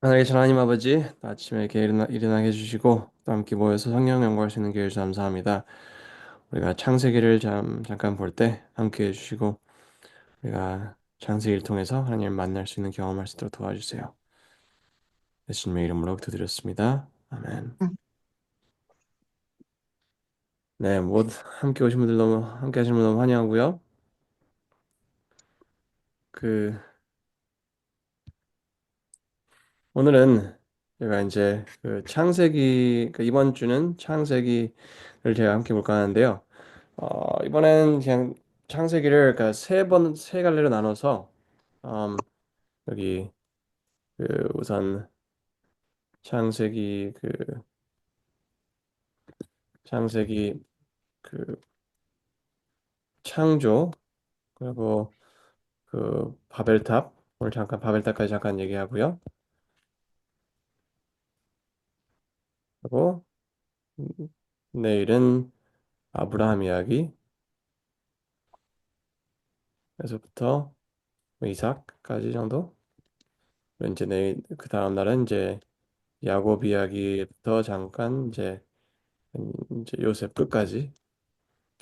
하늘의 하나님 아버지, 아침에 이렇게 일어나게 해주시고 또 함께 모여서 성령 연구할 수 있는 기회를 주셔서 감사합니다. 우리가 창세기를 잠깐 볼 때 함께 해주시고 우리가 창세기를 통해서 하나님을 만날 수 있는 경험할 수 있도록 도와주세요. 예수님의 이름으로 기도드렸습니다. 아멘. 응. 네, 모두 함께 오신 분들 너무 함께 하시는 분 너무 환영하고요. 그 오늘은 제가 이제 그 창세기 이번 주는 창세기를 제가 함께 볼까 하는데요. 이번엔 그냥 창세기를 그러니까 세 갈래로 나눠서 음, 여기 우선 창세기 창세기 그 창조 그리고 바벨탑 오늘 잠깐 바벨탑까지 잠깐 얘기하고요. 그리고 음, 내일은 아브라함 이야기에서부터 이삭까지 정도. 그리고 이제 내일 그 다음 날은 이제 야곱 이야기부터 잠깐 이제 요셉 끝까지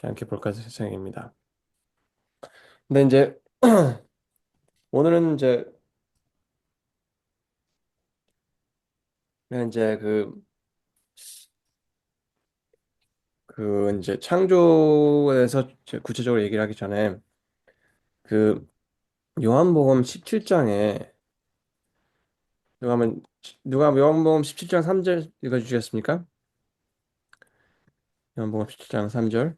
함께 볼까 생각입니다. 근데 이제 오늘은 이제 이제 창조에서 구체적으로 얘기를 하기 전에 그 요한복음 17장에 누가 요한복음 17장 3절 읽어 주시겠습니까? 요한복음 17장 3절.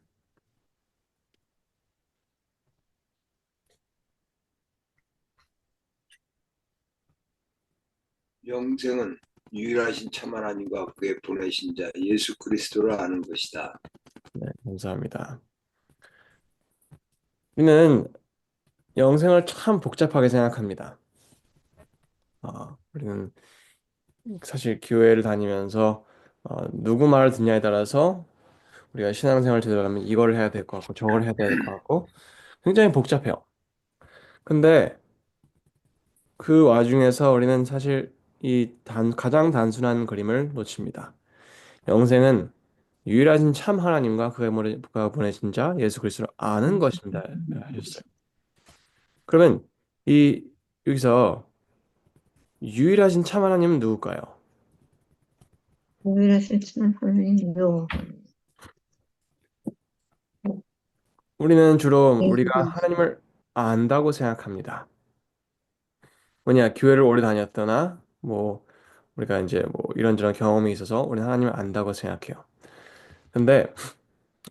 영생은 유일하신 참 하나님과 그의 보내신 자 예수 그리스도를 아는 것이다. 네, 감사합니다. 우리는 영생을 참 복잡하게 생각합니다. 우리는 사실 교회를 다니면서 누구 말을 듣냐에 따라서 우리가 신앙생활 제대로 하면 이걸 해야 될 것 같고 저걸 해야 될 것 같고 굉장히 복잡해요. 근데 그 와중에서 우리는 사실 가장 단순한 그림을 놓칩니다. 영생은 유일하신 참 하나님과 그가 보내신 자 예수 그리스도를 아는 것입니다. 하셨어요. 그러면 이 여기서 유일하신 참 하나님은 누굴까요? 유일하신 참 하나님이요. 우리는 주로 예수 우리가 그리스도. 하나님을 안다고 생각합니다. 뭐냐, 교회를 오래 다녔거나 뭐 우리가 이제 뭐 이런저런 경험이 있어서 우리는 하나님을 안다고 생각해요. 근데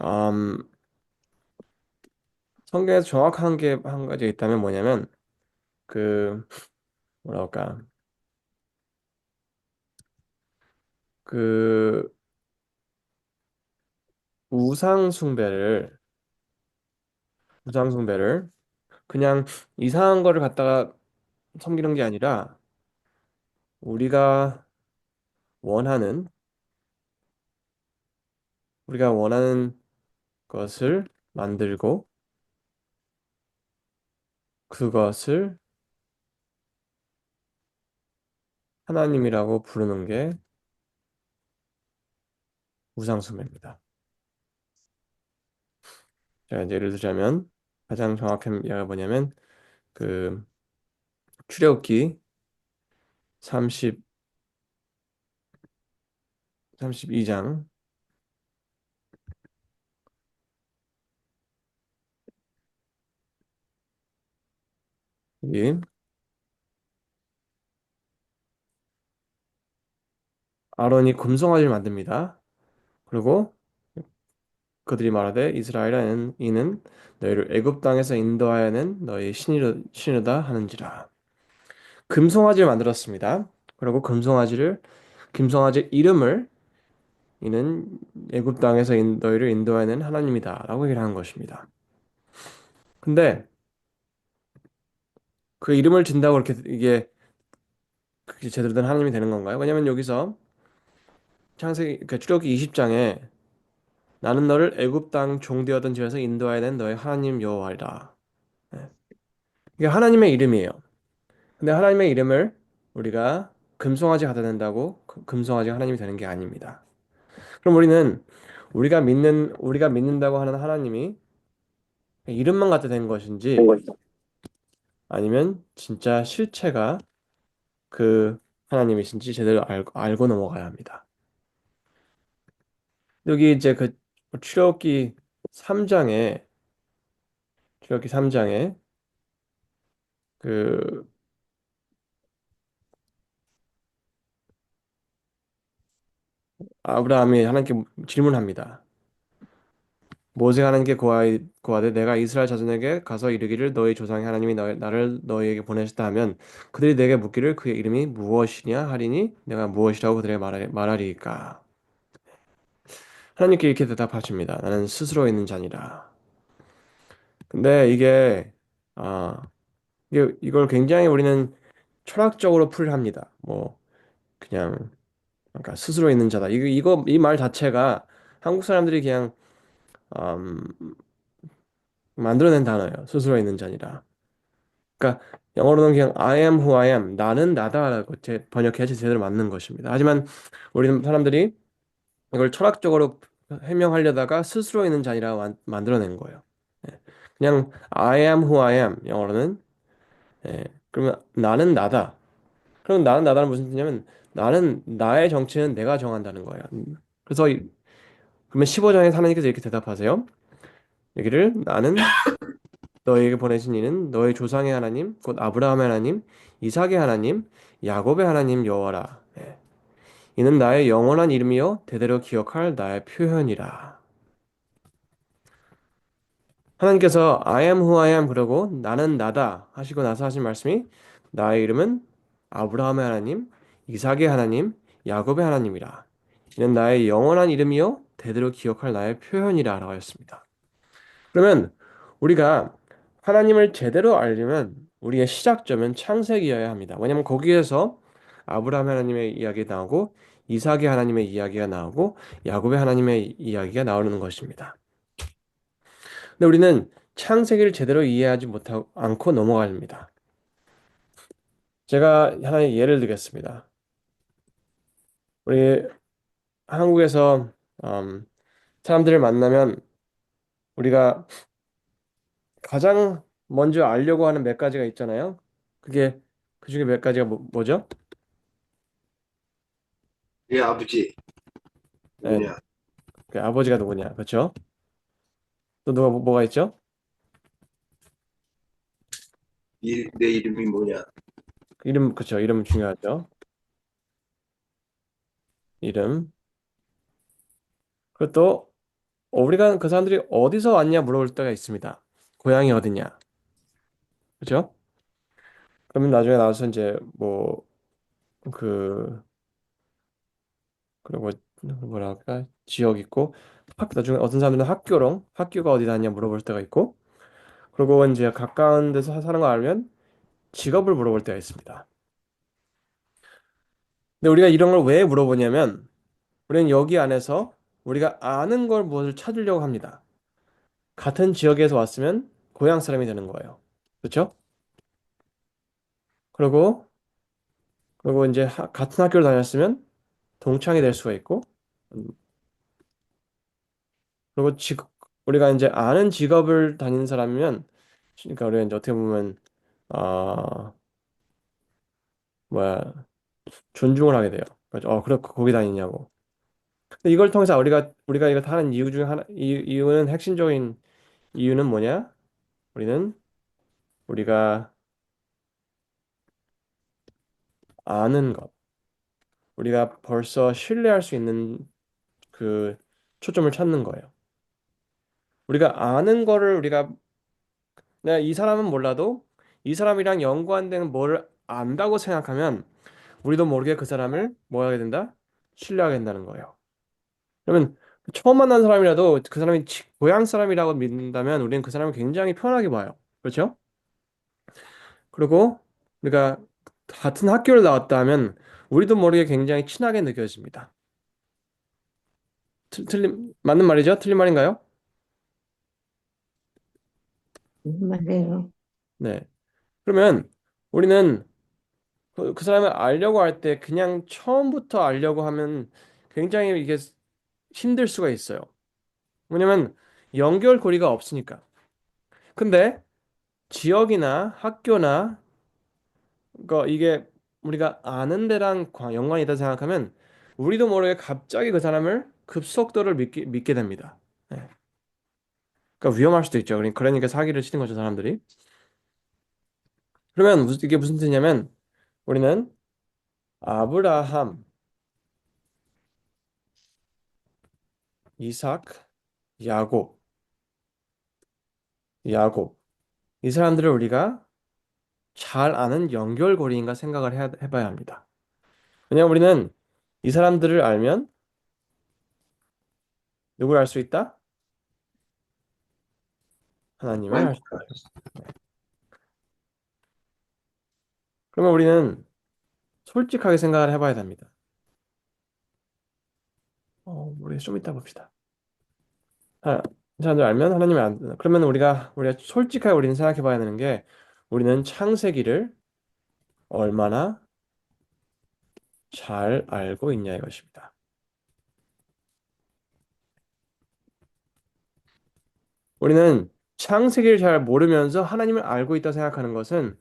음, 성경에서 정확한 게 한 가지 있다면 뭐냐면 그 뭐랄까 그 우상 숭배를 우상 숭배를 그냥 이상한 거를 갖다가 섬기는 게 아니라 우리가 원하는 우리가 원하는 것을 만들고 그것을 하나님이라고 부르는 게 우상 숭배입니다. 자, 이제 예를 들자면 가장 정확한 예가 뭐냐면 그 출애굽기 30 32장 이 아론이 금송아지를 만듭니다. 그리고 그들이 말하되 이스라엘아 이는 너희를 애굽 땅에서 인도하여 낸 너희 신이다 하는지라. 금송아지를 만들었습니다. 그리고 금송아지 이름을 이는 애굽 땅에서 너희를 인도하여 낸 하나님이다라고 얘기를 하는 것입니다. 근데 그 이름을 진다고 그렇게 이게 그게 제대로 된 하나님이 되는 건가요? 왜냐면 여기서 창세기 그러니까 출애굽기 20장에 나는 너를 애굽 땅 종되었던 집에서 인도하여 낸 너의 하나님 여호와이다. 네. 이게 하나님의 이름이에요. 근데 하나님의 이름을 우리가 금송아지 갖다 낸다고 금송아지가 하나님이 되는 게 아닙니다. 그럼 우리가 믿는다고 하는 하나님이 이름만 갖다 된 것인지 아니면 진짜 실체가 그 하나님이신지 제대로 알고 넘어가야 합니다. 여기 이제 그 출애굽기 3장에 출애굽기 3장에 그 아브라함이 하나님께 질문합니다. 모세가 하나님께 고하되 내가 이스라엘 자손에게 가서 이르기를 너희 조상의 하나님이 나를 너희에게 보내셨다 하면 그들이 내게 묻기를 그의 이름이 무엇이냐 하리니 내가 무엇이라고 그들에게 말하리이까. 하나님께 이렇게 대답하십니다. 나는 스스로 있는 자니라. 근데 아 이걸 굉장히 우리는 철학적으로 풀합니다. 뭐 그냥 그러니까 스스로 있는 자다. 이 말 자체가 한국 사람들이 그냥 음, 만들어낸 단어예요. 스스로 있는 자니라. 그러니까 영어로는 그냥 I am who I am. 나는 나다라고 번역해야지 제대로 맞는 것입니다. 하지만 우리는 사람들이 이걸 철학적으로 해명하려다가 스스로 있는 자니라 만들어낸 거예요. 예. 그냥 I am who I am. 영어로는 그러면 나는 나다. 그럼 나는 나다는 무슨 뜻이냐면 나는 나의 정체는 내가 정한다는 거예요. 그래서 그러면 15장에 하나님께서 이렇게 대답하세요. 여기를 나는 너희에게 보내신 이는 너희 조상의 하나님 곧 아브라함의 하나님 이삭의 하나님 야곱의 하나님 여호와라. 이는 나의 영원한 이름이요 대대로 기억할 나의 표현이라. 하나님께서 I am who I am 그러고 나는 나다 하시고 나서 하신 말씀이 나의 이름은 아브라함의 하나님 이삭의 하나님 야곱의 하나님이라. 이는 나의 영원한 이름이요 대대로 기억할 나의 표현이라 라고 하였습니다. 그러면 우리가 하나님을 제대로 알려면 우리의 시작점은 창세기여야 합니다. 왜냐하면 거기에서 아브라함 하나님의 이야기가 나오고 이삭의 하나님의 이야기가 나오고 야곱의 하나님의 이야기가 나오는 것입니다. 근데 우리는 창세기를 제대로 이해하지 못하고 않고 넘어갑니다. 제가 하나의 예를 들겠습니다. 우리 한국에서 사람들을 만나면 우리가 가장 먼저 알려고 하는 몇 가지가 있잖아요. 그게 그 중에 몇 가지가 뭐죠? 네 아버지 네, 누구냐? 그 아버지가 누구냐, 그렇죠? 또 누가 뭐가 있죠? 내 이름이 뭐냐? 이름, 그렇죠? 이름 중요하죠. 이름. 그리고 또 우리가 그 사람들이 어디서 왔냐 물어볼 때가 있습니다. 고향이 어디냐, 그렇죠? 그러면 나중에 나와서 이제 뭐 그 그리고 뭐랄까 지역 있고 나중에 어떤 사람들은 학교가 어디 다냐 물어볼 때가 있고 그리고 이제 가까운 데서 사는 거 알면 직업을 물어볼 때가 있습니다. 근데 우리가 이런 걸 왜 물어보냐면 우리는 여기 안에서 우리가 아는 걸 무엇을 찾으려고 합니다. 같은 지역에서 왔으면 고향 사람이 되는 거예요. 그렇죠? 그리고 이제 같은 학교를 다녔으면 동창이 될 수가 있고 음, 그리고 우리가 이제 아는 직업을 다니는 사람이면 그러니까 우리가 이제 어떻게 보면 아 뭐야 존중을 하게 돼요. 그렇죠? 그래 거기 다니냐고. 근데 이걸 통해서 우리가 이거 하는 이유 중에 이유는 핵심적인 이유는 뭐냐? 우리는 우리가 아는 것, 우리가 벌써 신뢰할 수 있는 그 초점을 찾는 거예요. 우리가 아는 거를 내가 이 사람은 몰라도 이 사람이랑 연관된 뭐를 안다고 생각하면 우리도 모르게 그 사람을 뭐 하게 된다? 신뢰하게 된다는 거예요. 그러면 처음 만난 사람이라도 그 사람이 고향 사람이라고 믿는다면 우리는 그 사람을 굉장히 편하게 봐요. 그렇죠? 그리고 우리가 같은 학교를 나왔다 하면 우리도 모르게 굉장히 친하게 느껴집니다. 맞는 말이죠? 틀린 말인가요? 말이에요. 네. 그러면 우리는 그 사람을 알려고 할 때 그냥 처음부터 알려고 하면 굉장히 이게 힘들 수가 있어요. 왜냐면 연결고리가 없으니까. 근데 지역이나 학교나 이게 우리가 아는 데랑 연관이 있다 생각하면 우리도 모르게 갑자기 그 사람을 급속도를 믿게 됩니다. 네. 그러니까 위험할 수도 있죠. 그러니까 사기를 치는 거죠, 사람들이. 그러면 이게 무슨 뜻이냐면 우리는 아브라함, 이삭, 야곱, 야곱 이 사람들을 우리가 잘 아는 연결고리인가 생각을 해봐야 합니다. 왜냐면 우리는 이 사람들을 알면 누굴 알 수 있다? 하나님을 알 수 있다. 그러면 우리는 솔직하게 생각을 해봐야 됩니다. 우리 좀 이따 봅시다. 이 사람들 알면 하나님을 안, 그러면 우리가 솔직하게 우리는 생각해봐야 되는 게 우리는 창세기를 얼마나 잘 알고 있냐 이것입니다. 우리는 창세기를 잘 모르면서 하나님을 알고 있다 생각하는 것은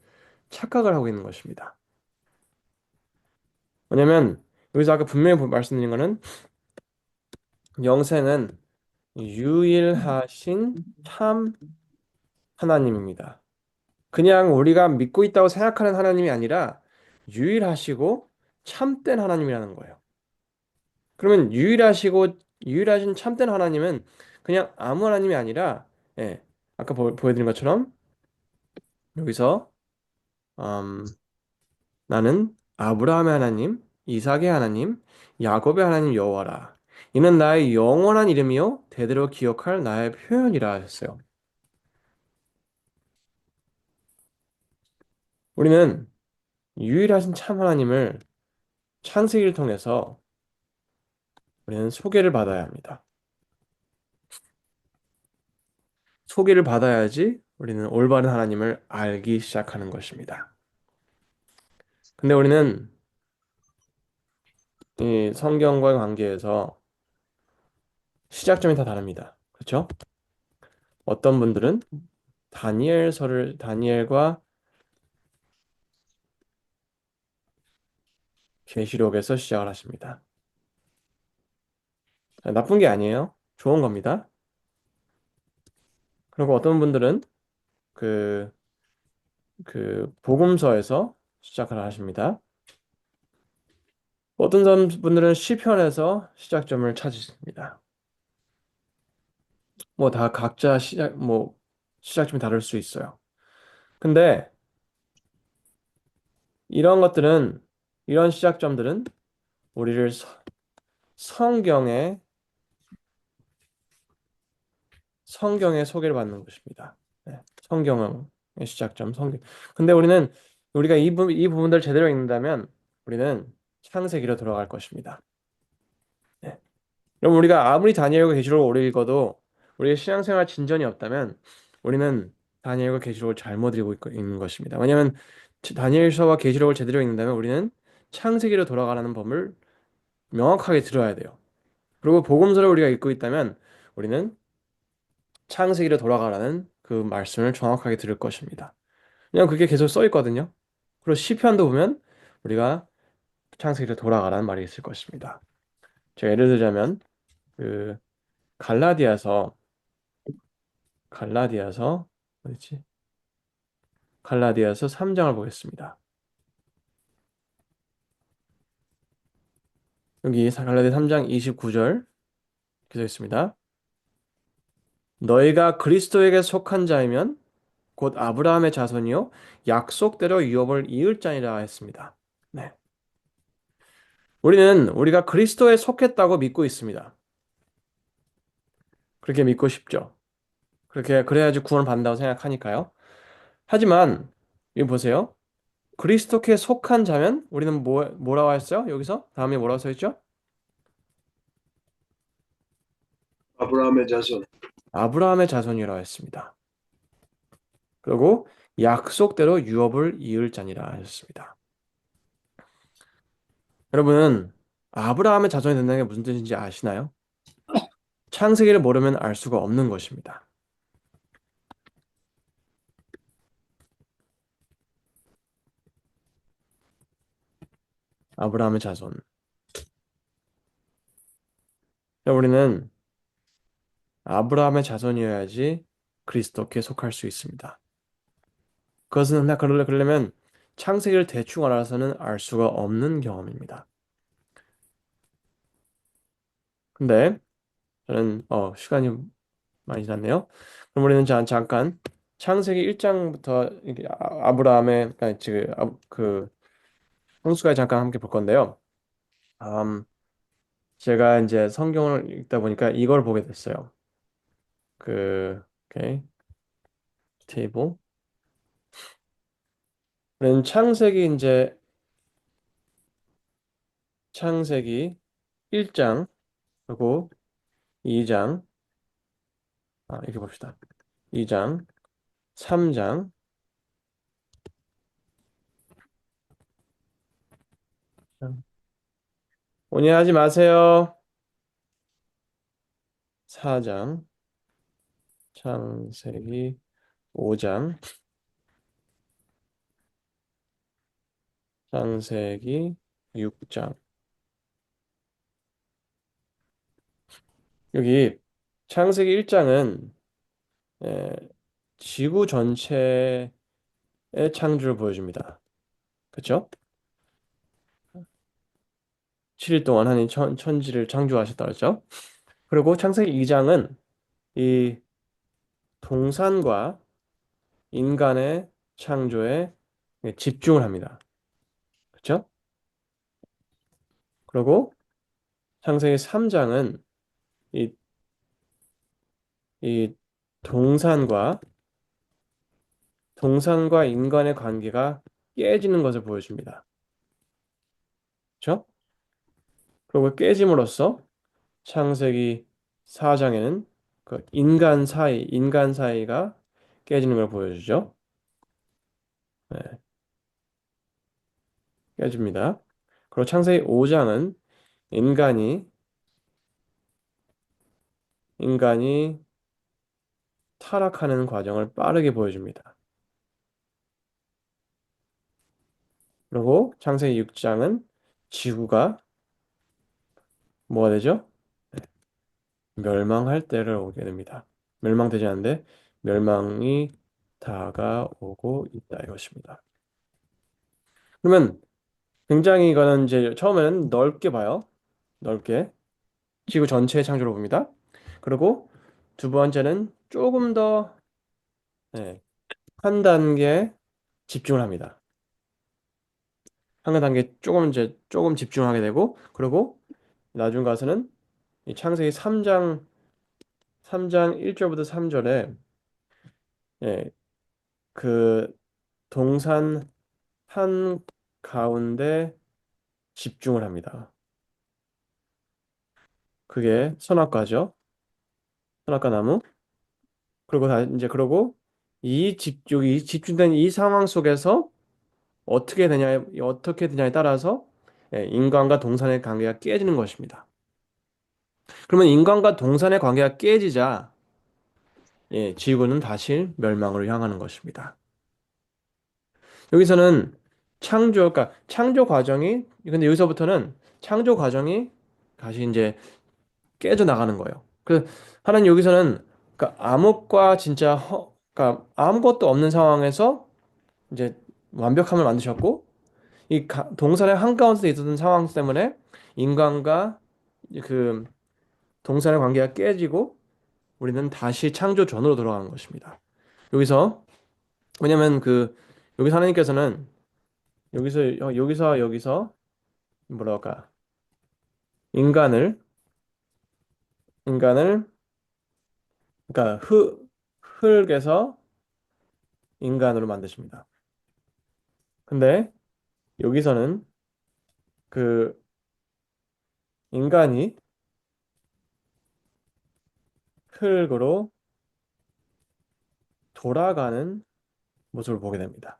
착각을 하고 있는 것입니다. 왜냐면 여기서 아까 분명히 말씀드린 거는 영생은 유일하신 참 하나님입니다. 그냥 우리가 믿고 있다고 생각하는 하나님이 아니라 유일하시고 참된 하나님이라는 거예요. 그러면 유일하신 참된 하나님은 그냥 아무 하나님이 아니라 예, 아까 보여드린 것처럼 여기서 음, 나는 아브라함의 하나님, 이삭의 하나님, 야곱의 하나님 여호와라. 이는 나의 영원한 이름이요 대대로 기억할 나의 표현이라 하셨어요. 우리는 유일하신 참 하나님을 창세기를 통해서 우리는 소개를 받아야 합니다. 소개를 받아야지 우리는 올바른 하나님을 알기 시작하는 것입니다. 근데 우리는 이 성경과의 관계에서 시작점이 다 다릅니다. 그렇죠? 어떤 분들은 다니엘과 계시록에서 시작을 하십니다. 나쁜 게 아니에요. 좋은 겁니다. 그리고 어떤 분들은 그, 복음서에서 시작을 하십니다. 어떤 분들은 시편에서 시작점을 찾으십니다. 뭐 다 각자 시작점이 다를 수 있어요. 근데 이런 것들은 이런 시작점들은 우리를 성경의 성경의 소개를 받는 것입니다. 네, 성경의 시작점 성경. 근데 우리가 이 부분들을 제대로 읽는다면 우리는 창세기로 돌아갈 것입니다. 네. 그럼 우리가 아무리 다니엘과 계시록을 오래 읽어도 우리의 신앙생활 진전이 없다면 우리는 다니엘과 계시록을 잘못 읽는 것입니다. 왜냐하면 다니엘서와 계시록을 제대로 읽는다면 우리는 창세기로 돌아가라는 법을 명확하게 들어야 돼요. 그리고 복음서를 우리가 읽고 있다면 우리는 창세기로 돌아가라는 그 말씀을 정확하게 들을 것입니다. 그냥 그게 계속 써 있거든요. 그리고 시편도 보면 우리가 창세기로 돌아가라는 말이 있을 것입니다. 제가 예를 들자면 그 갈라디아서 갈라디아서 어디지? 갈라디아서 3장을 보겠습니다. 여기 갈라디아 3장 29절 기록되어 있습니다. 너희가 그리스도에게 속한 자이면 곧 아브라함의 자손이요 약속대로 유업을 이을 자니라 했습니다. 네. 우리가 그리스도에 속했다고 믿고 있습니다. 그렇게 믿고 싶죠. 그래야지 구원을 받는다고 생각하니까요. 하지만 이거 보세요. 그리스도께 속한 자면 우리는 뭐라고 했어요? 여기서 다음에 뭐라고 써 있죠? 아브라함의 자손. 아브라함의 자손이라고 했습니다. 그리고 약속대로 유업을 이을 자니라 하셨습니다. 여러분은 아브라함의 자손이 된다는 게 무슨 뜻인지 아시나요? 창세기를 모르면 알 수가 없는 것입니다. 아브라함의 자손. 우리는 아브라함의 자손이어야지 그리스도께 속할 수 있습니다. 그것은 그러려면 창세기를 대충 알아서는 알 수가 없는 경험입니다. 근데 저는 시간이 많이 지났네요. 그럼 우리는 잠깐 창세기 1장부터 아브라함의 아니, 지금 그 홍수까지 잠깐 함께 볼 건데요. 음, 제가 이제 성경을 읽다 보니까 이걸 보게 됐어요. 오케이. 테이블. 우리는 창세기 1장 그리고 2장 이렇게 봅시다. 2장, 3장, 온유하지 마세요. 4장, 창세기 5장, 창세기 6장. 여기 창세기 1장은 지구 전체의 창조를 보여줍니다. 그렇죠? 7일 동안 하나님 천지를 창조하셨다 그랬죠? 그리고 창세기 2장은 이 동산과 인간의 창조에 집중을 합니다. 그렇죠? 그리고 창세기 3장은 이, 이 동산과 인간의 관계가 깨지는 것을 보여줍니다. 그렇죠? 그리고 깨짐으로써 창세기 4장에는 그 인간 사이가 깨지는 걸 보여주죠. 네, 깨집니다. 그리고 창세기 5장은 인간이 인간이 타락하는 과정을 빠르게 보여줍니다. 그리고 창세기 6장은 지구가 뭐가 되죠? 멸망할 때를 오게 됩니다. 멸망되지 않는데 멸망이 다가오고 있다 이것입니다. 그러면 굉장히 이거는 이제 처음에는 넓게 봐요. 넓게 지구 전체의 창조를 봅니다. 그리고 두 번째는 조금 더 네, 한 단계 집중을 합니다. 한 단계 조금 집중하게 되고 그리고 나중 가서는 이 창세기 3장 1절부터 3절에 예, 그 동산 한 가운데 집중을 합니다. 그게 선악과죠. 선악과 나무. 그리고 이제 그러고 여기 집중된 이 상황 속에서 어떻게 되냐에 따라서 인간과 동산의 관계가 깨지는 것입니다. 그러면 인간과 동산의 관계가 깨지자 지구는 다시 멸망으로 향하는 것입니다. 여기서는 그러니까 창조 과정이 근데 여기서부터는 창조 과정이 다시 이제 깨져 나가는 거예요. 하나님 여기서는 그러니까 그러니까 아무것도 없는 상황에서 이제 완벽함을 만드셨고 동산의 한가운데 있었던 상황 때문에 인간과 그 동산의 관계가 깨지고 우리는 다시 창조 전으로 돌아가는 것입니다. 여기서 왜냐면 여기서 하나님께서는 여기서 뭐랄까 인간을 인간을 그러니까 흙에서 인간으로 만드십니다. 근데 여기서는 그 인간이 흙으로 돌아가는 모습을 보게 됩니다.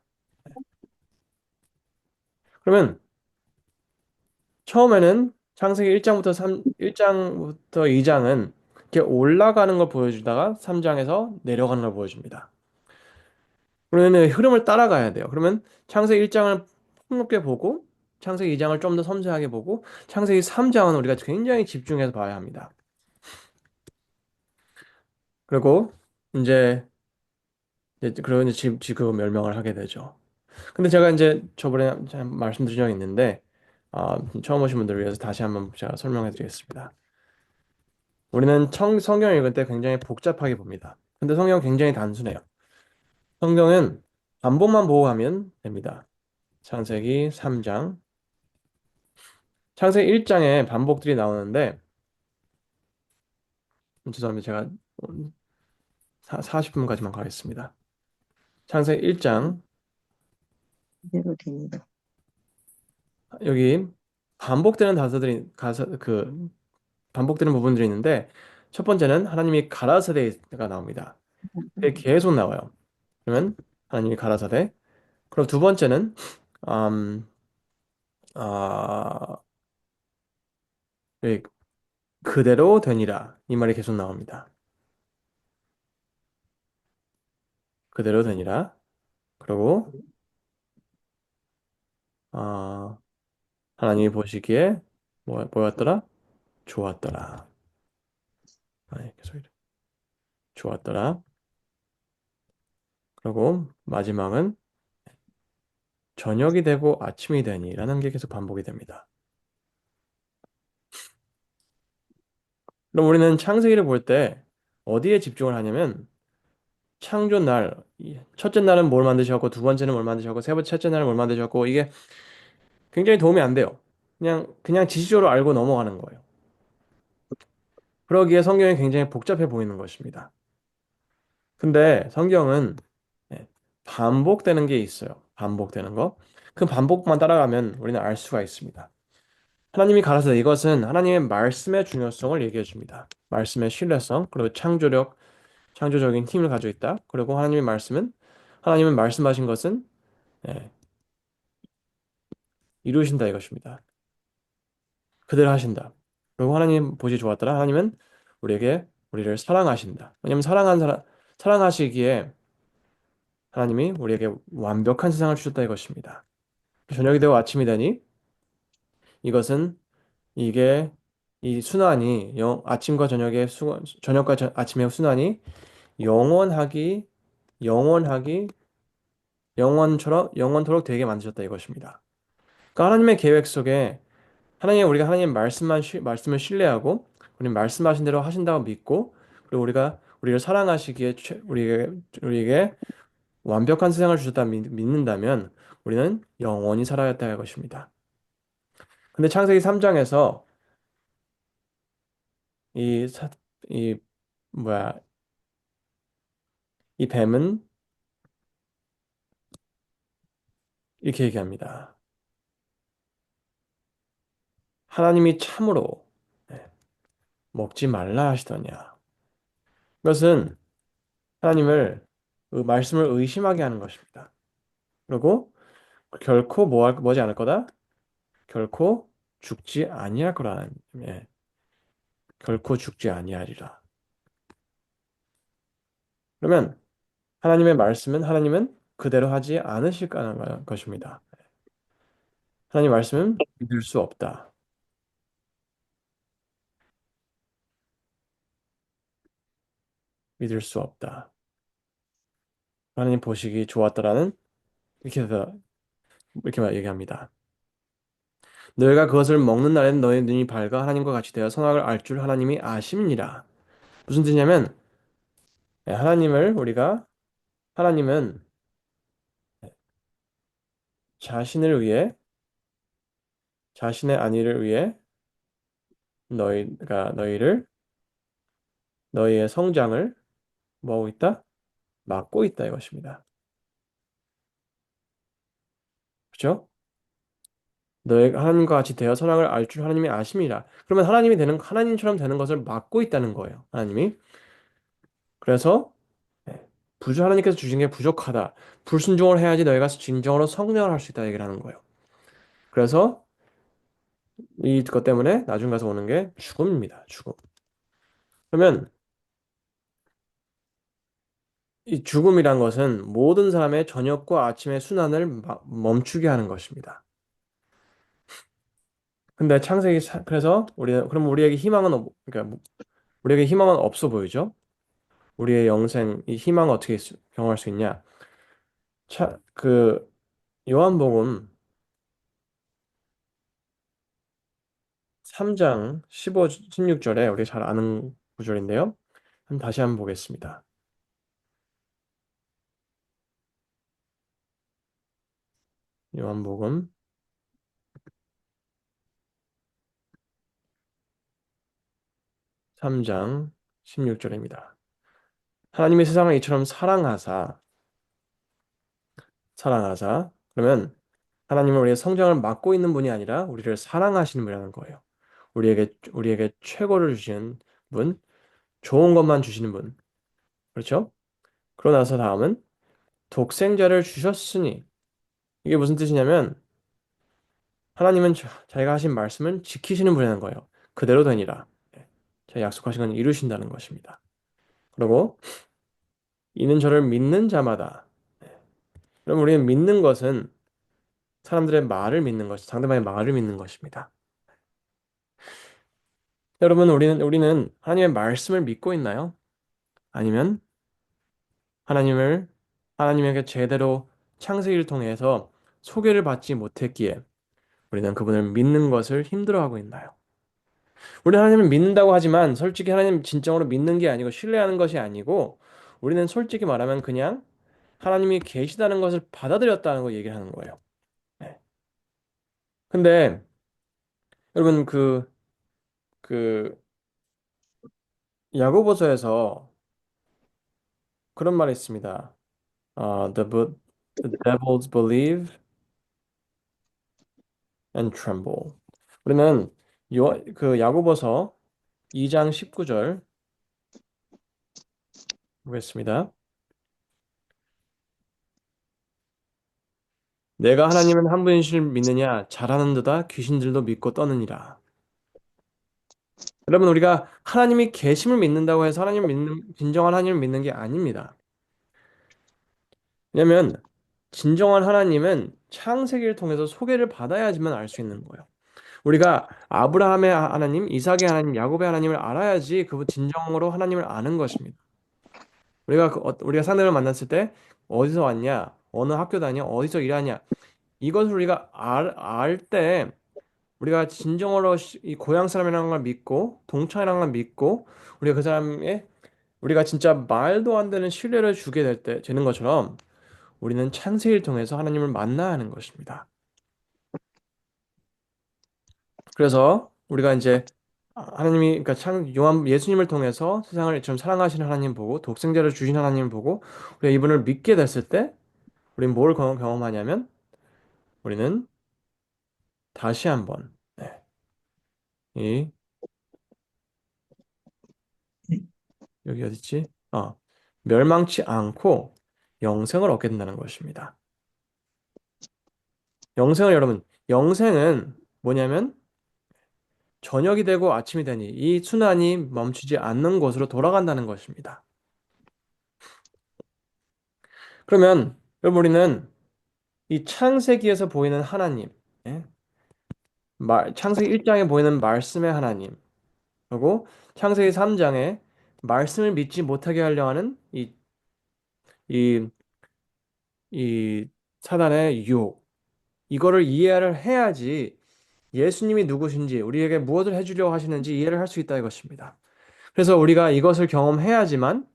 그러면 처음에는 창세기 1장부터 2장은 이렇게 올라가는 걸 보여주다가 3장에서 내려가는 걸 보여줍니다. 그러면 흐름을 따라가야 돼요. 그러면 창세기 1장을 폭넓게 보고 창세기 2장을 좀 더 섬세하게 보고 창세기 3장은 우리가 굉장히 집중해서 봐야 합니다. 그리고 이제 그리고 이제 지금 멸망을 하게 되죠. 근데 제가 이제 저번에 말씀드린 적이 있는데 처음 오신 분들을 위해서 다시 한번 제가 설명해 드리겠습니다. 우리는 성경을 읽을 때 굉장히 복잡하게 봅니다. 근데 성경은 굉장히 단순해요. 성경은 반복만 보고 가면 됩니다. 창세기 3장, 창세기 1장에 반복들이 나오는데 죄송합니다. 제가 40분까지만 가겠습니다. 창세기 1장 그대로 됩니다. 여기 반복되는 단서들이 반복되는 부분들이 있는데 첫 번째는 하나님이 가라사대가 나옵니다. 이게 계속 나와요. 그러면 하나님이 가라사대. 그럼 두 번째는 음, 아, 여기 그대로 되니라 이 말이 계속 나옵니다. 그대로 되니라. 그리고 아, 하나님이 보시기에 뭐였더라? 좋았더라. 계속 이래. 좋았더라. 그리고 마지막은 저녁이 되고 아침이 되니라는 게 계속 반복이 됩니다. 그럼 우리는 창세기를 볼 때 어디에 집중을 하냐면 창조 날, 첫째 날은 뭘 만드셨고 두 번째는 뭘 만드셨고 세 번째 첫째 날은 뭘 만드셨고 이게 굉장히 도움이 안 돼요. 그냥 지시적으로 알고 넘어가는 거예요. 그러기에 성경이 굉장히 복잡해 보이는 것입니다. 근데 성경은 네, 반복되는 게 있어요. 반복되는 거. 그 반복만 따라가면 우리는 알 수가 있습니다. 하나님이 가라사대 이것은 하나님의 말씀의 중요성을 얘기해 줍니다. 말씀의 신뢰성, 그리고 창조적인 힘을 가지고 있다. 그리고 하나님은 말씀하신 것은 예, 이루신다 이것입니다. 그대로 하신다. 그리고 하나님 보시 좋았더라. 하나님은 우리를 사랑하신다. 왜냐하면 사랑하시기에 하나님이 우리에게 완벽한 세상을 주셨다 이것입니다. 저녁이 되고 아침이 되니 이것은 이게 이 순환이 아침과 아침의 순환이 영원하기 영원하기 영원토록 되게 만드셨다 이것입니다. 그러니까 하나님의 계획 속에 우리가 하나님 말씀을 신뢰하고 우리 말씀하신 대로 하신다고 믿고 그리고 우리가 우리를 사랑하시기에 우리에게 완벽한 세상을 주셨다 믿는다면 우리는 영원히 살아야 할 것입니다. 근데 창세기 3장에서 이 사, 이 뭐야 이 뱀은 이렇게 얘기합니다. 하나님이 참으로 네, 먹지 말라 하시더냐. 이것은 말씀을 의심하게 하는 것입니다. 그리고 결코 뭐지 않을 거다? 결코 죽지 아니할 거라는 예, 결코 죽지 아니하리라. 그러면 하나님은 그대로 하지 않으실 거라는 것입니다. 하나님 말씀은 믿을 수 없다. 믿을 수 없다. 하나님 보시기 좋았더라는 이렇게 얘기합니다. 너희가 그것을 먹는 날에는 너희 눈이 밝아 하나님과 같이 되어 선악을 알 줄 하나님이 아심이니라. 무슨 뜻이냐면 예, 하나님은 자신을 위해 자신의 안위를 위해 너희의 성장을 뭐하고 있다? 막고 있다 이것입니다. 그렇죠? 너희가 하나님과 같이 되어 선악을 알 줄 하나님이 아심이라. 그러면 하나님처럼 되는 것을 막고 있다는 거예요. 하나님이. 그래서 네, 하나님께서 주신 게 부족하다. 불순종을 해야지 너희가 진정으로 성령을 할 수 있다 얘기를 하는 거예요. 그래서 이것 때문에 나중 가서 오는 게 죽음입니다. 죽음. 그러면 이 죽음이란 것은 모든 사람의 저녁과 아침의 순환을 멈추게 하는 것입니다. 근데 그래서 그럼 우리에게 희망은 그러니까 우리에게 희망은 없어 보이죠? 우리의 영생 이 희망을 어떻게 경험할 수 있냐? 그 요한복음 3장 16절에 우리 잘 아는 구절인데요. 다시 한번 보겠습니다. 요한복음 3장 16절입니다. 하나님이 세상을 이처럼 사랑하사 그러면 하나님은 우리의 성장을 막고 있는 분이 아니라 우리를 사랑하시는 분이라는 거예요. 우리에게 최고를 주시는 분, 좋은 것만 주시는 분. 그렇죠? 그러고 나서 다음은 독생자를 주셨으니 이게 무슨 뜻이냐면 하나님은 자기가 하신 말씀은 지키시는 분이라는 거예요. 그대로 되니라. 제가 약속하신 건 이루신다는 것입니다. 그리고 이는 저를 믿는 자마다. 그럼 우리는 믿는 것은 사람들의 말을 믿는 것, 상대방의 말을 믿는 것입니다. 여러분, 우리는 하나님의 말씀을 믿고 있나요? 아니면 하나님을 하나님에게 제대로 창세기를 통해서 소개를 받지 못했기에 우리는 그분을 믿는 것을 힘들어하고 있나요? 우리 하나님을 믿는다고 하지만 솔직히 하나님 진정으로 믿는 게 아니고 신뢰하는 것이 아니고 우리는 솔직히 말하면 그냥 하나님이 계시다는 것을 받아들였다는 거 얘기를 하는 거예요. 네. 근데 여러분 그 야고보서에서 그런 말이 있습니다. The devils believe and tremble. 우리는 그 야고보서 2장 19절 보겠습니다. 내가 하나님은 한 분이실 믿느냐 잘하는 데다 귀신들도 믿고 떠느니라. 여러분 우리가 하나님이 계심을 믿는다고 해서 진정한 하나님을 믿는 게 아닙니다. 왜냐하면 진정한 하나님은 창세기를 통해서 소개를 받아야지만 알 수 있는 거예요. 우리가 아브라함의 하나님, 이삭의 하나님, 야곱의 하나님을 알아야지 그 진정으로 하나님을 아는 것입니다. 우리가 상대를 만났을 때 어디서 왔냐, 어느 학교 다냐, 어디서 일하냐 이것을 우리가 알 때 우리가 진정으로 이 고향 사람이라는 걸 믿고 동창이라는 걸 믿고 우리가 그 사람의 우리가 진짜 말도 안 되는 신뢰를 주게 되는 것처럼 우리는 창세기를 통해서 하나님을 만나야 하는 것입니다. 그래서 우리가 이제 하나님이 그러니까 예수님을 통해서 세상을 좀 사랑하시는 하나님 보고 독생자를 주신 하나님 보고 우리가 이분을 믿게 됐을 때 우리는 뭘 경험하냐면 우리는 다시 한번 네, 이 여기 어딨지? 멸망치 않고 영생을 얻게 된다는 것입니다. 영생은 뭐냐면 저녁이 되고 아침이 되니 이 순환이 멈추지 않는 곳으로 돌아간다는 것입니다. 그러면 여러분 우리는 이 창세기에서 보이는 하나님, 예? 창세기 1장에 보이는 말씀의 하나님, 그리고 창세기 3장에 말씀을 믿지 못하게 하려 하는 이, 이 사단의 유혹, 이거를 이해를 해야지 예수님이 누구신지, 우리에게 무엇을 해주려고 하시는지 이해를 할 수 있다 이것입니다. 그래서 우리가 이것을 경험해야지만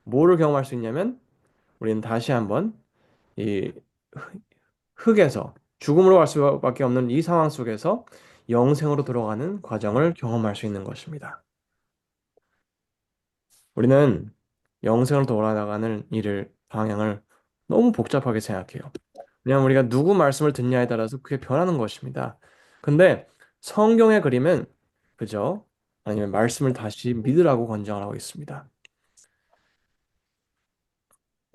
뭐를 경험할 수 있냐면 우리는 다시 한번 이 흙에서 죽음으로 갈 수밖에 없는 이 상황 속에서 영생으로 돌아가는 과정을 경험할 수 있는 것입니다. 우리는 영생으로 돌아가는 방향을 너무 복잡하게 생각해요. 왜냐하면 우리가 누구 말씀을 듣냐에 따라서 그게 변하는 것입니다. 근데 성경의 그림은 그죠? 아니면 말씀을 다시 믿으라고 권장을 하고 있습니다.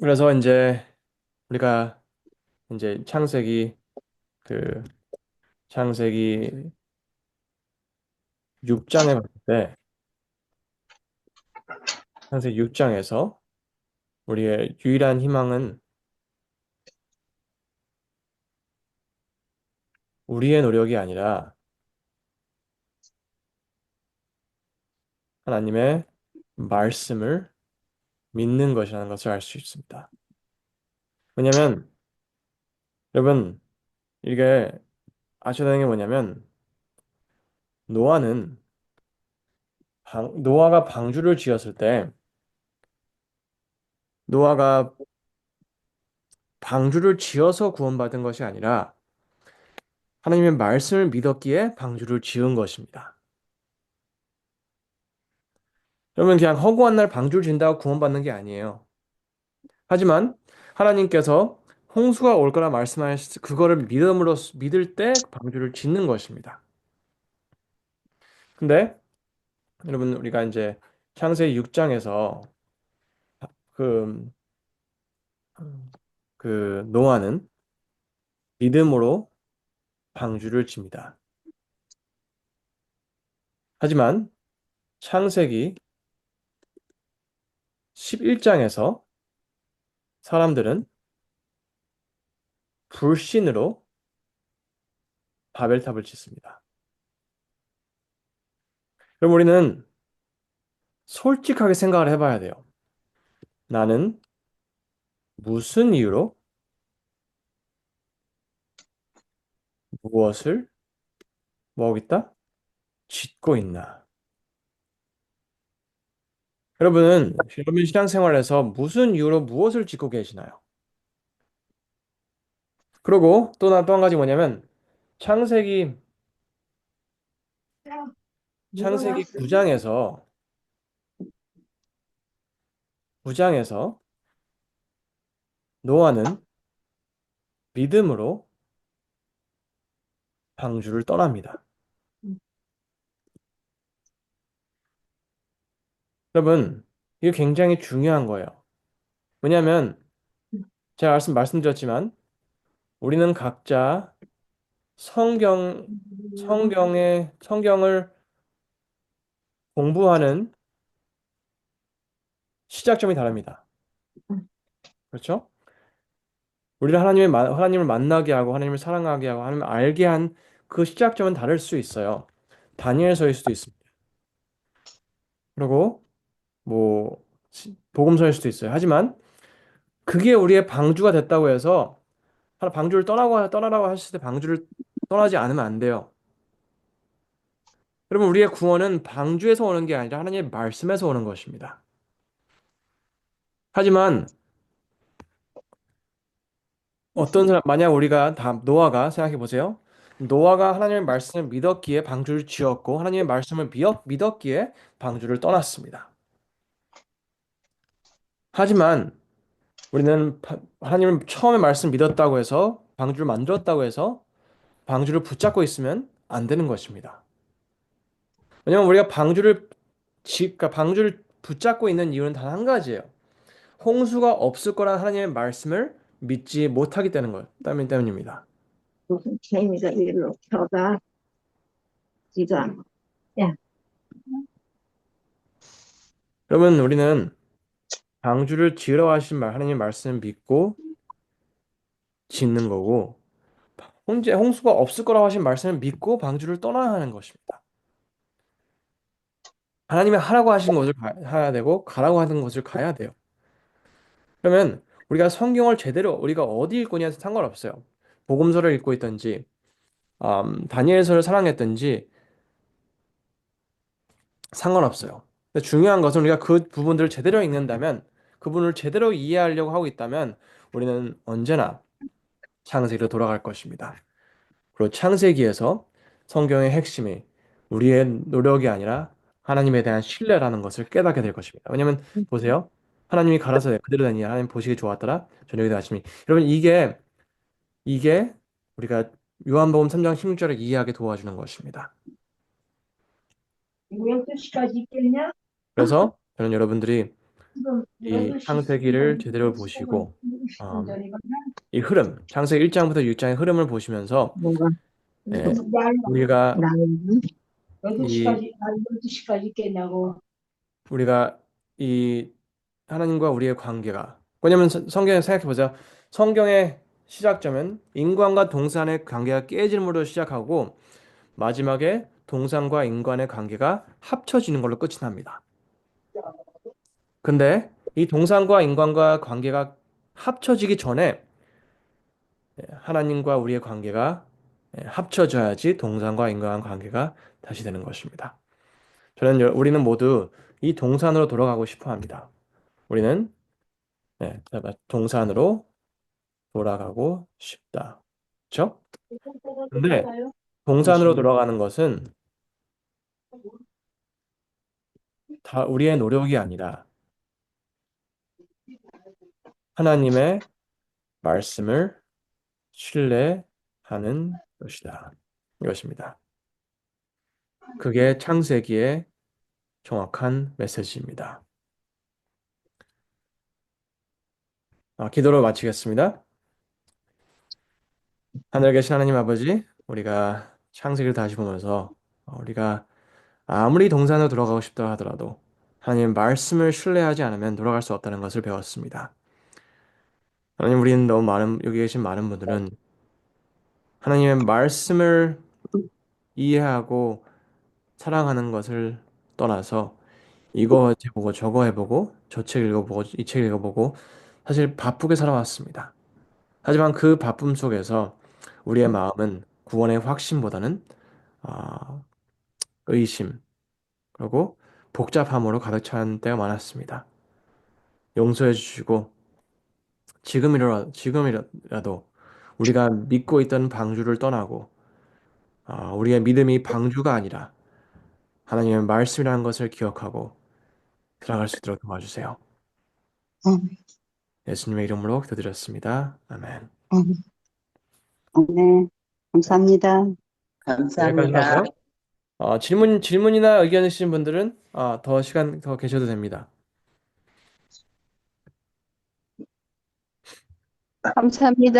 그래서 이제 우리가 이제 그 창세기 6장에 봤을 때 창세기 6장에서 우리의 유일한 희망은 우리의 노력이 아니라 하나님의 말씀을 믿는 것이라는 것을 알 수 있습니다. 왜냐하면 여러분 이게 아셔야 되는 게 뭐냐면 노아는 노아가 방주를 지었을 때 노아가 방주를 지어서 구원받은 것이 아니라 하나님의 말씀을 믿었기에 방주를 지은 것입니다. 여러분 그냥 허구한 날 방주를 지은다고 구원받는 게 아니에요. 하지만 하나님께서 홍수가 올 거라 말씀하셨을 그거를 믿음으로 믿을 때 방주를 짓는 것입니다. 근데 여러분 우리가 이제 창세기 6장에서 그, 그 노아는 믿음으로 방주를 칩니다. 하지만 창세기 11장에서 사람들은 불신으로 바벨탑을 짓습니다. 그럼 우리는 솔직하게 생각을 해봐야 돼요. 나는 무슨 이유로 무엇을 뭐하고 있다? 짓고 있나? 여러분 신앙생활에서 무슨 이유로 무엇을 짓고 계시나요? 그리고 또 한 가지 뭐냐면 창세기 창세기 9장에서 노아는 믿음으로 방주를 떠납니다. 여러분, 이게 굉장히 중요한 거예요. 왜냐하면 제가 말씀드렸지만 우리는 각자 성경을 공부하는 시작점이 다릅니다. 그렇죠? 우리를 하나님을 만나게 하고 하나님을 사랑하게 하고 하나님을 알게 한 그 시작점은 다를 수 있어요. 다니엘서일 수도 있습니다. 그리고 뭐 복음서일 수도 있어요. 하지만 그게 우리의 방주가 됐다고 해서 방주를 떠나라고 하실 때 방주를 떠나지 않으면 안 돼요. 여러분 우리의 구원은 방주에서 오는 게 아니라 하나님의 말씀에서 오는 것입니다. 하지만 어떤 사람 만약 우리가 다 노아가 생각해 보세요. 노아가 하나님의 말씀을 믿었기에 방주를 지었고 하나님의 말씀을 믿었기에 방주를 떠났습니다. 하지만 우리는 하나님을 처음에 말씀 믿었다고 해서 방주를 만들었다고 해서 방주를 붙잡고 있으면 안 되는 것입니다. 왜냐면 우리가 그러니까 방주를 붙잡고 있는 이유는 단 한 가지예요. 홍수가 없을 거라는 하나님의 말씀을 믿지 못하기 때문입니다. 무슨 개미가 일로 켜가 지가 야 여러분, 우리는 방주를 지으러 하신 하나님의 말씀을 믿고 짓는 거고, 홍수가 없을 거라고 하신 말씀을 믿고 방주를 떠나야 하는 것입니다. 하나님이 하라고 하신 것을 해야 되고, 가라고 하는 것을 가야 돼요. 그러면 우리가 성경을 제대로 우리가 어디 읽고 있냐에 상관없어요. 복음서를 읽고 있든지, 다니엘서를 사랑했든지 상관없어요. 근데 중요한 것은 우리가 그 부분들을 제대로 읽는다면, 그 부분을 제대로 이해하려고 하고 있다면, 우리는 언제나 창세기로 돌아갈 것입니다. 그리고 창세기에서 성경의 핵심이 우리의 노력이 아니라 하나님에 대한 신뢰라는 것을 깨닫게 될 것입니다. 왜냐하면 보세요. 하나님이 가라사대 그대로 되니 하나님 보시기 좋았더라. 저녁에 아침이. 여러분 이게 우리가 요한복음 3장 16절을 이해하게 도와주는 것입니다. 이거 12시까지 있겠냐? 그래서 저는 여러분들이 지금 이 8시 창세기를 10분, 제대로 10분, 보시고 10분 음, 전이거든. 이 흐름, 창세기 1장부터 6장의 흐름을 보시면서 뭐가? 예, 무슨 날 우리가 나는 이 12시까지, 12시까지 있겠냐고. 우리가 이 하나님과 우리의 관계가 왜냐면 성경에 생각해 보자. 성경의 시작점은 인간과 동산의 관계가 깨짐으로 시작하고 마지막에 동산과 인간의 관계가 합쳐지는 걸로 끝이 납니다. 근데 이 동산과 인간과 관계가 합쳐지기 전에 하나님과 우리의 관계가 합쳐져야지 동산과 인간의 관계가 다시 되는 것입니다. 우리는 모두 이 동산으로 돌아가고 싶어 합니다. 우리는 동산으로 돌아가고 싶다. 그렇죠? 근데 동산으로 돌아가는 것은 다 우리의 노력이 아니라 하나님의 말씀을 신뢰하는 것이다. 이것입니다. 그게 창세기의 정확한 메시지입니다. 기도로 마치겠습니다. 하늘에 계신 하나님 아버지, 우리가 창세기를 다시 보면서 우리가 아무리 동산으로 돌아가고 싶다 하더라도 하나님 말씀을 신뢰하지 않으면 돌아갈 수 없다는 것을 배웠습니다. 하나님, 우리는 너무 많은 여기 계신 많은 분들은 하나님의 말씀을 이해하고 사랑하는 것을 떠나서 이거 해보고 저거 해보고 저 책 읽어보고 이 책 읽어보고 사실 바쁘게 살아왔습니다. 하지만 그 바쁨 속에서 우리의 마음은 구원의 확신보다는 아, 의심 그리고 복잡함으로 가득 찬 때가 많았습니다. 용서해 주시고 지금이라도 우리가 믿고 있던 방주를 떠나고 우리의 믿음이 방주가 아니라 하나님의 말씀이라는 것을 기억하고 살아갈 수 있도록 도와주세요. 음, 예수님의 이름으로 기도드렸습니다. 아멘. 음, 네, 감사합니다. 여기까지 감사합니다. 하고요. 질문이나 의견 있으신 분들은 더 시간 더 계셔도 됩니다. 감사합니다.